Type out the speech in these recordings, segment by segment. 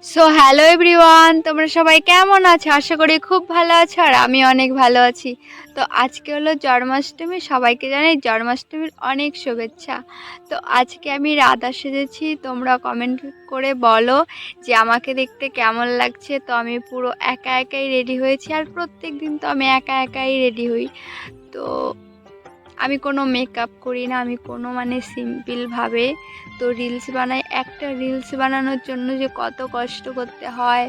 So hello everyone, তোমরা সবাই কেমন আছো? আশা করি খুব ভালো আছো আর আমি অনেক ভালো আছি। তো আজকে হলো জন্মাষ্টমী, সবাইকে জানাই জন্মাষ্টমীর অনেক শুভেচ্ছা। তো আজকে আমি রাধা সেজেছি, তোমরা কমেন্ট করে বলো যে আমাকে দেখতে কেমন লাগছে। তো আমি পুরো একা একাই রেডি হয়েছি, আর প্রত্যেক দিন তো আমি একা একাই রেডি হই। তো আমি কোনো মেকআপ করি না, আমি কোনো সিম্পলভাবে তো রিলস বানাই। একটা রিলস বানানোর জন্য যে কত কষ্ট করতে হয়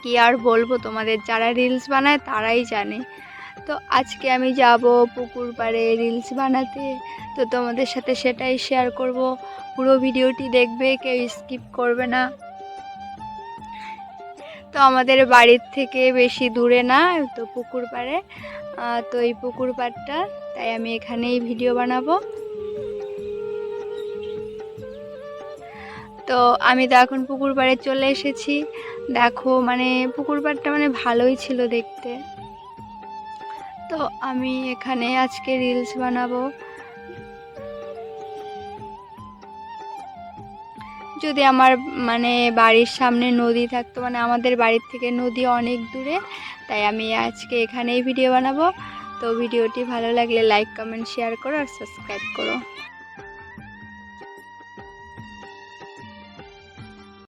কি আর বলবো তোমাদের, যারা রিলস বানায় তারাই জানে। তো আজকে আমি যাব পুকুর পাড়ে রিলস বানাতে। তো তোমাদের সাথে সেটাই শেয়ার করব। পুরো ভিডিওটি দেখবে, কেউ স্কিপ করবে না। তো আমাদের বাড়ির থেকে বেশি দূরে না, তো পুকুর পাড়ে। তো এই পুকুর পাড়টা, তাই আমি এখানেই ভিডিও বানাবো। তো আমি তো এখন পুকুর পাড়ে চলে এসেছি। দেখো পুকুর পাড়টা ভালোই ছিল দেখতে। তো আমি এখানে আজকে রিলস বানাবো। যদি আমার বাড়ির সামনে নদী থাকতো, আমাদের বাড়ির থেকে নদী অনেক দূরে, তাই আমি আজকে এখানেই ভিডিও বানাবো। তো ভিডিওটি ভালো লাগলে লাইক কমেন্ট শেয়ার করো আর সাবস্ক্রাইব করো।